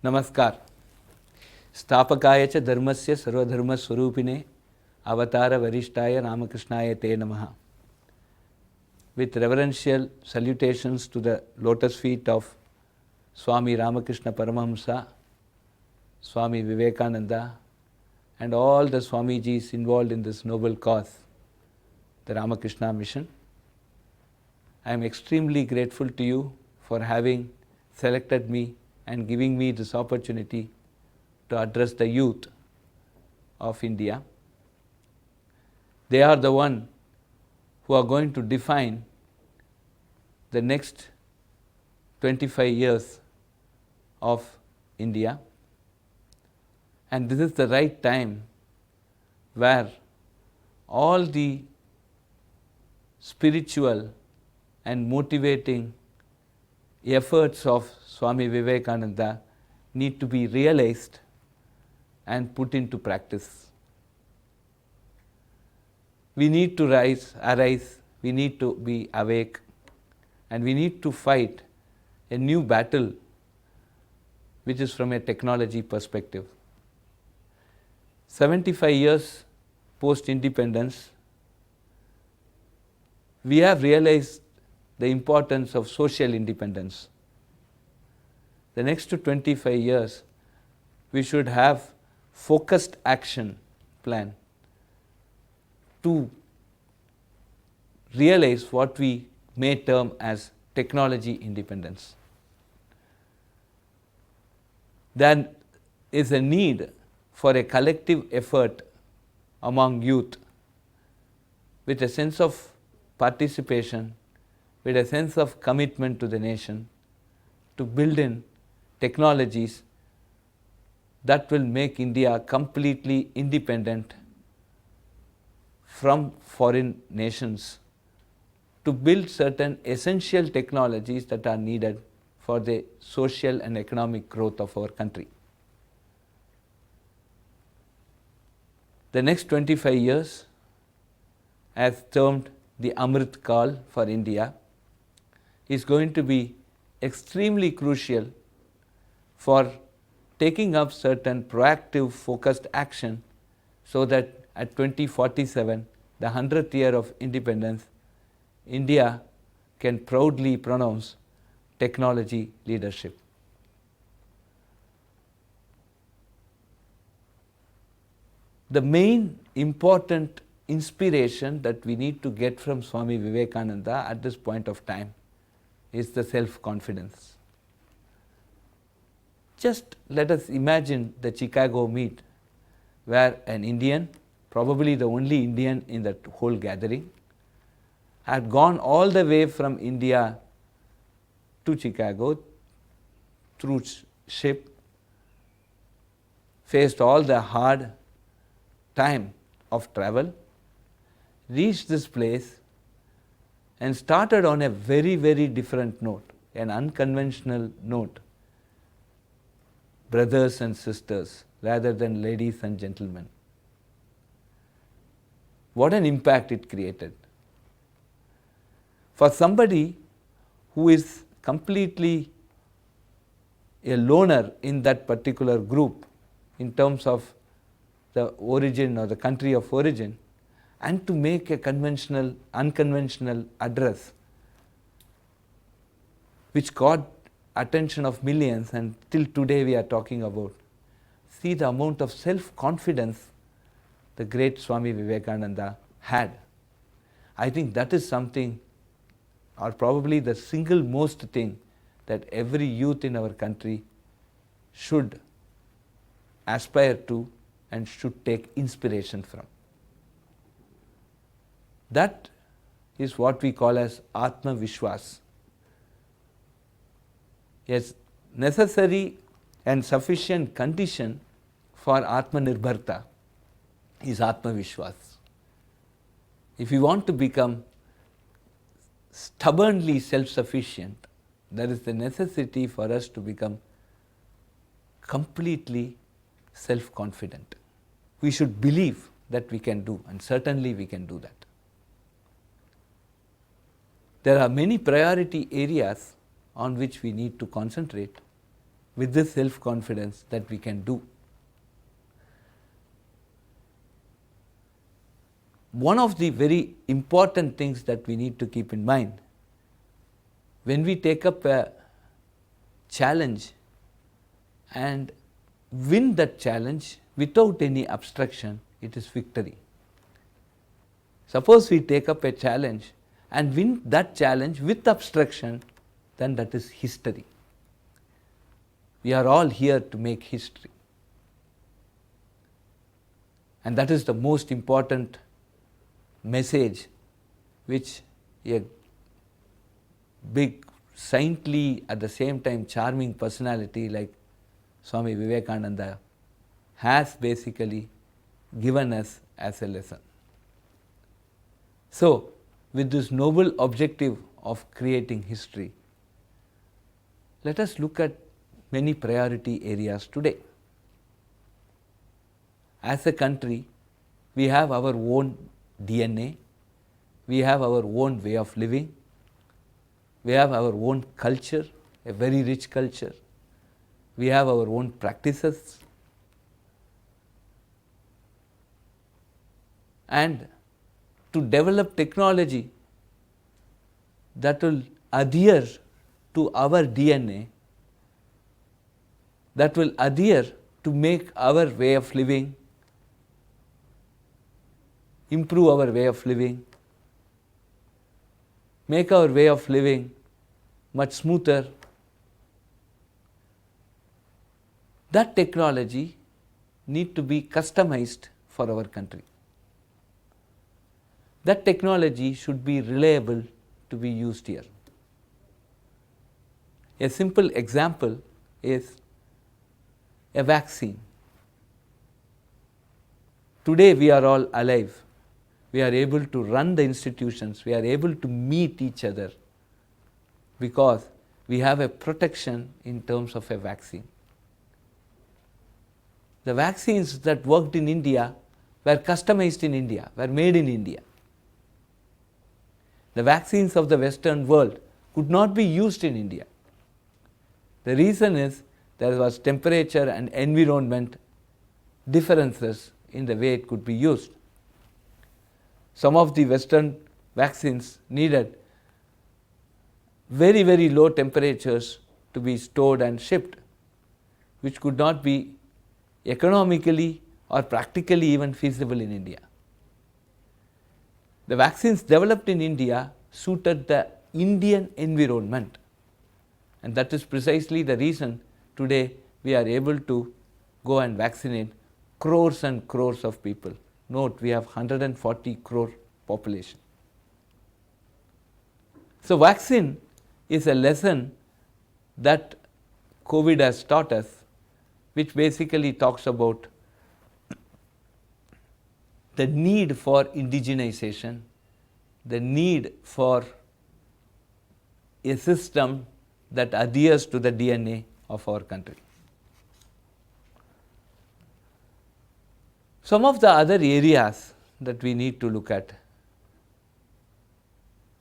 Namaskar. Stapakaya cha dharmasya sarvadharma swarupine avatara varishtaya Ramakrishnaya te namaha. With reverential salutations to the lotus feet of Swami Ramakrishna Paramahamsa, Swami Vivekananda, and all the Swamijis involved in this noble cause, the Ramakrishna mission, I am extremely grateful to you for having selected me and giving me this opportunity to address the youth of India. They are the one who are going to define the next 25 years of India, and this is the right time where all the spiritual and motivating efforts of Swami Vivekananda need to be realized and put into practice. We need to arise, we need to be awake, and we need to fight a new battle which is from a technology perspective. 75 years post-independence, we have realized the importance of social independence. The next 25 years, we should have focused action plan to realize what we may term as technology independence. There is a need for a collective effort among youth with a sense of participation, with a sense of commitment to the nation, to build in technologies that will make India completely independent from foreign nations, to build certain essential technologies that are needed for the social and economic growth of our country. The next 25 years, as termed the Amrit Kal for India, is going to be extremely crucial for taking up certain proactive focused action so that at 2047, the 100th year of independence, India can proudly pronounce technology leadership. The main important inspiration that we need to get from Swami Vivekananda at this point of time is the self-confidence. Just let us imagine the Chicago meet where an Indian, probably the only Indian in that whole gathering, had gone all the way from India to Chicago through ship, faced all the hard time of travel, reached this place and started on a very, very different note, an unconventional note. Brothers and sisters, rather than ladies and gentlemen. What an impact it created. For somebody who is completely a loner in that particular group in terms of the origin or the country of origin, and to make a unconventional address which got attention of millions, and till today we are talking about. See the amount of self-confidence the great Swami Vivekananda had. I think that is something, or probably the single most thing, that every youth in our country should aspire to and should take inspiration from. That is what we call as Atma Vishwas. Yes, necessary and sufficient condition for Atma Nirbharta is Atma Vishwas. If you want to become stubbornly self-sufficient, there is the necessity for us to become completely self-confident. We should believe that we can do, and certainly we can do that. There are many priority areas on which we need to concentrate with this self-confidence that we can do. One of the very important things that we need to keep in mind, when we take up a challenge and win that challenge without any obstruction, it is victory. Suppose we take up a challenge and win that challenge with obstruction, then that is history. We are all here to make history. And that is the most important message which a big, saintly, at the same time charming personality like Swami Vivekananda has basically given us as a lesson. So, with this noble objective of creating history, let us look at many priority areas today. As a country, we have our own DNA, we have our own way of living, we have our own culture, a very rich culture, we have our own practices, and to develop technology that will adhere to our DNA, that will adhere to make our way of living, improve our way of living, make our way of living much smoother. That technology need to be customized for our country. That technology should be reliable to be used here. A simple example is a vaccine. Today we are all alive. We are able to run the institutions, we are able to meet each other because we have a protection in terms of a vaccine. The vaccines that worked in India were customized in India, were made in India. The vaccines of the Western world could not be used in India. The reason is there was temperature and environment differences in the way it could be used. Some of the Western vaccines needed very, very low temperatures to be stored and shipped, which could not be economically or practically even feasible in India. The vaccines developed in India suited the Indian environment, and that is precisely the reason today we are able to go and vaccinate crores and crores of people. Note, we have 140 crore population. So, vaccine is a lesson that COVID has taught us, which basically talks about the need for indigenization, the need for a system that adheres to the DNA of our country. Some of the other areas that we need to look at.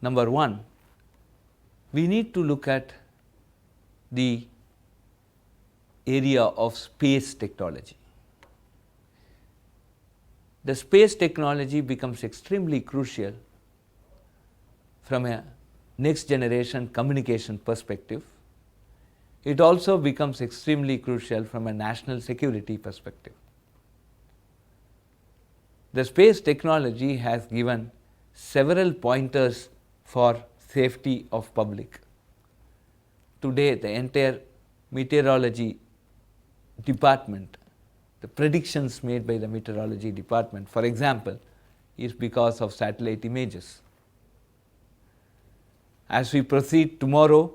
Number one, we need to look at the area of space technology. The space technology becomes extremely crucial from a next generation communication perspective. It also becomes extremely crucial from a national security perspective. The space technology has given several pointers for safety of public. Today, the entire meteorology department, the predictions made by the meteorology department, for example, is because of satellite images. As we proceed tomorrow,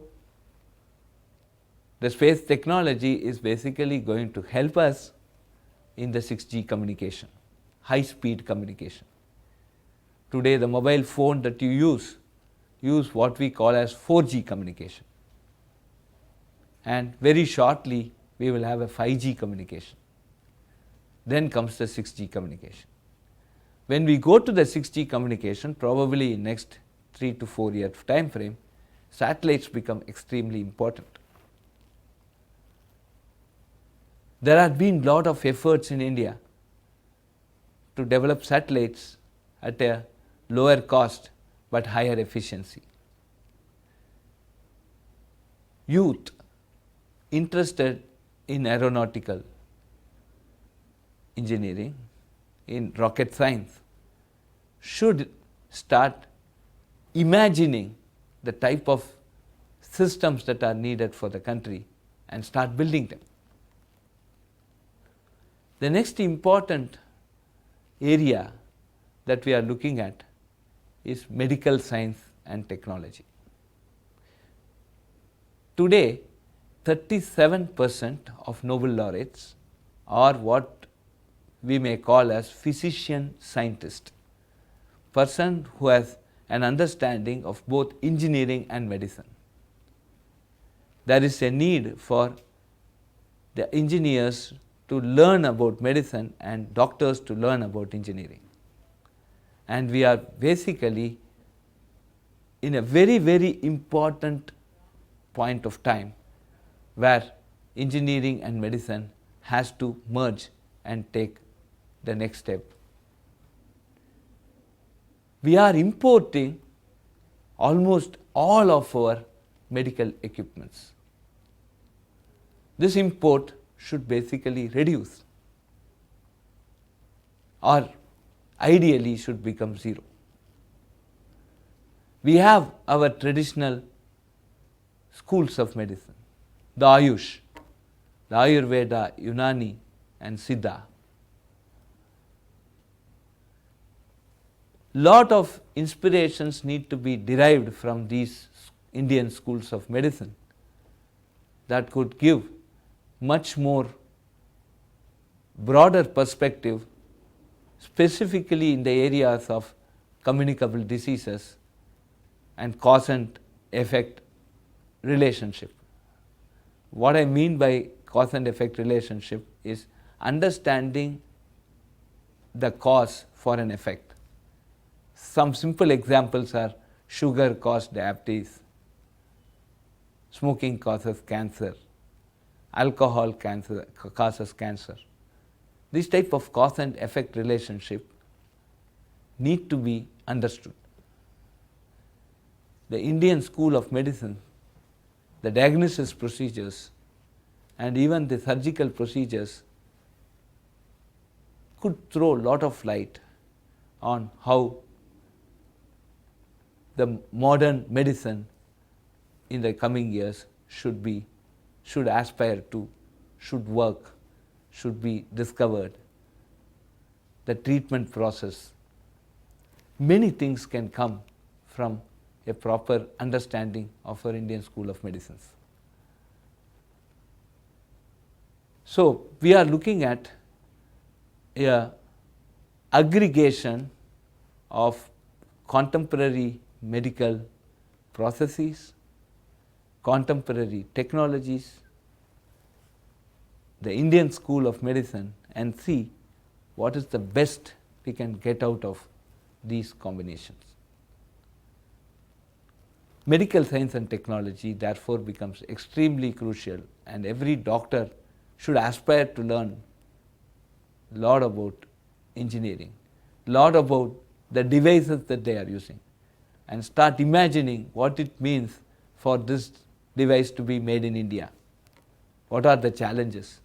the space technology is basically going to help us in the 6G communication, high speed communication. Today, the mobile phone that you use what we call as 4G communication. And very shortly, we will have a 5G communication. Then comes the 6G communication. When we go to the 6G communication, probably in next 3 to 4 year time frame, satellites become extremely important. There have been a lot of efforts in India to develop satellites at a lower cost but higher efficiency. Youth interested in aeronautical engineering, in rocket science, should start imagining the type of systems that are needed for the country and start building them. The next important area that we are looking at is medical science and technology. Today, 37% of Nobel laureates are what we may call as physician scientist, person who has an understanding of both engineering and medicine. There is a need for the engineers to learn about medicine and doctors to learn about engineering. And we are basically in a very, very important point of time where engineering and medicine has to merge and take the next step. We are importing almost all of our medical equipments. This import should basically reduce, or ideally should become zero. We have our traditional schools of medicine, the Ayush, the Ayurveda, Unani and Siddha. Lot of inspirations need to be derived from these Indian schools of medicine that could give much more broader perspective, specifically in the areas of communicable diseases and cause and effect relationship. What I mean by cause and effect relationship is understanding the cause for an effect. Some simple examples are sugar causes diabetes, smoking causes cancer, alcohol causes cancer. This type of cause and effect relationship need to be understood. The Indian school of medicine, the diagnosis procedures and even the surgical procedures could throw a lot of light on how the modern medicine in the coming years should aspire to, should work, should be discovered, the treatment process. Many things can come from a proper understanding of our Indian school of medicines. So, we are looking at a aggregation of contemporary medical processes, contemporary technologies, the Indian school of medicine, and see what is the best we can get out of these combinations. Medical science and technology therefore becomes extremely crucial, and every doctor should aspire to learn a lot about engineering, a lot about the devices that they are using, and start imagining what it means for this device to be made in India. What are the challenges?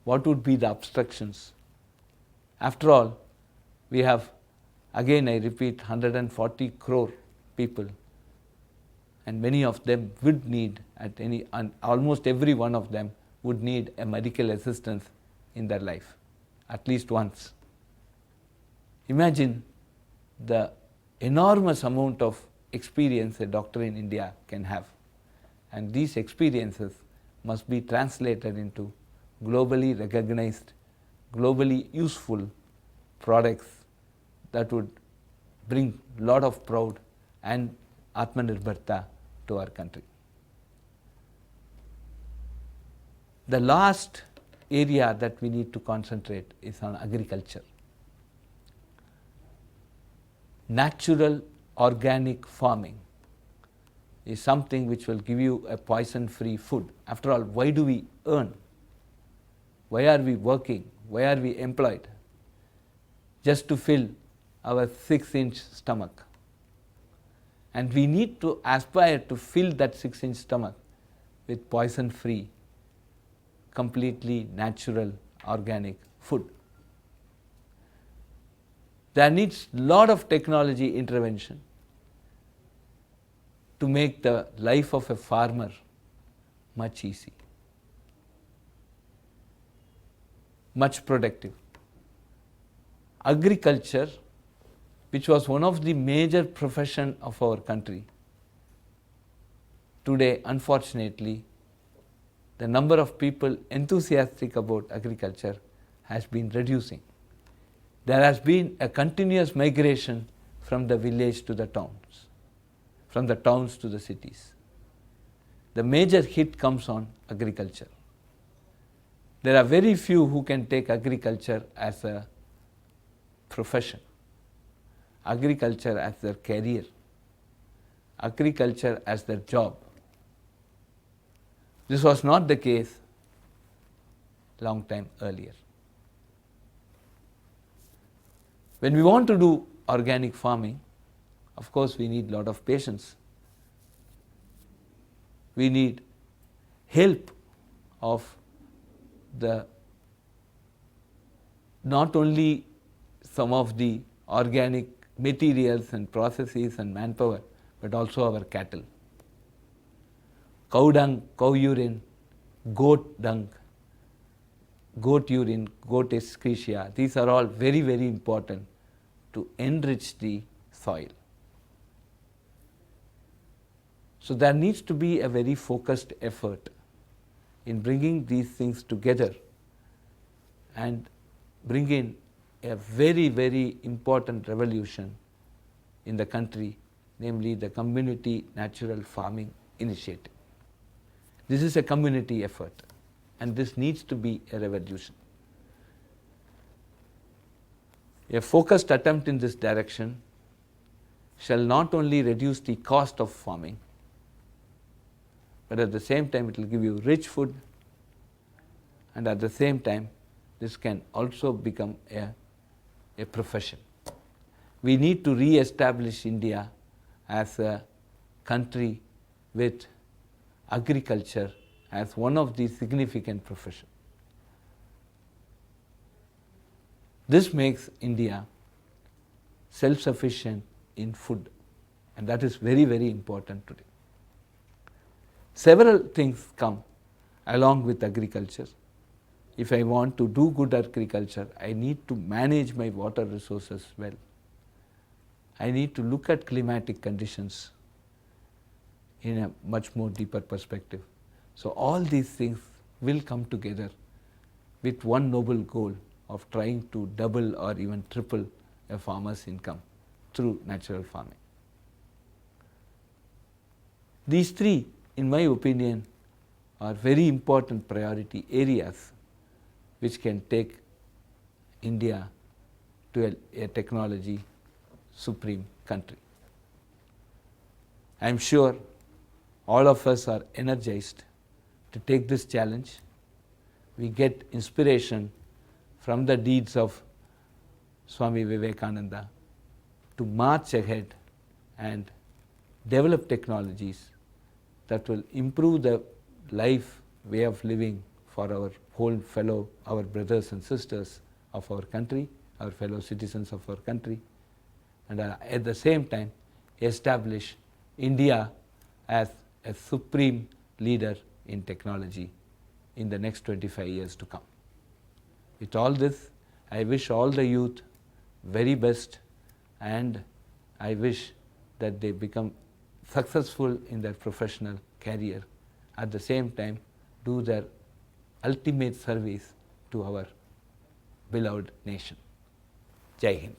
What would be the obstructions? After all, we have, again I repeat, 140 crore people, and many of them would need almost every one of them would need a medical assistance in their life, at least once. Imagine the enormous amount of experience a doctor in India can have, and these experiences must be translated into globally recognized, globally useful products that would bring a lot of proud and Atmanirbharta to our country. The last area that we need to concentrate is on agriculture. Natural organic farming is something which will give you a poison-free food. After all, why do we earn? why are we working, why are we employed? Just to fill our 6-inch stomach. And we need to aspire to fill that 6-inch stomach with poison-free, completely natural, organic food. There needs lot of technology intervention to make the life of a farmer much easy, much productive. Agriculture, which was one of the major profession of our country, today unfortunately the number of people enthusiastic about agriculture has been reducing. There has been a continuous migration from the village to the towns, from the towns to the cities. The major hit comes on agriculture. There are very few who can take agriculture as a profession, agriculture as their career, agriculture as their job. This was not the case long time earlier. When we want to do organic farming, of course we need lot of patience. We need help of the not only some of the organic materials and processes and manpower, but also our cattle. Cow dung, cow urine, goat dung, goat urine, goat excretia, these are all very, very important to enrich the soil. So there needs to be a very focused effort in bringing these things together and bring in a very, very important revolution in the country, namely the Community Natural Farming Initiative. This is a community effort and this needs to be a revolution. A focused attempt in this direction shall not only reduce the cost of farming, but at the same time it will give you rich food, and at the same time this can also become a profession. We need to re-establish India as a country with agriculture as one of the significant professions. This makes India self-sufficient in food, and that is very, very important today. Several things come along with agriculture. If I want to do good agriculture, I need to manage my water resources well. I need to look at climatic conditions in a much more deeper perspective. So all these things will come together with one noble goal of trying to double or even triple a farmer's income through natural farming. These three, in my opinion, are very important priority areas which can take India to a technology supreme country. I am sure all of us are energized to take this challenge. We get inspiration from the deeds of Swami Vivekananda to march ahead and develop technologies that will improve the life, way of living for our whole fellow, our brothers and sisters of our country, our fellow citizens of our country, and at the same time establish India as a supreme leader in technology in the next 25 years to come. With all this, I wish all the youth very best, and I wish that they become successful in their professional career, at the same time do their ultimate service to our beloved nation. Jai Hind.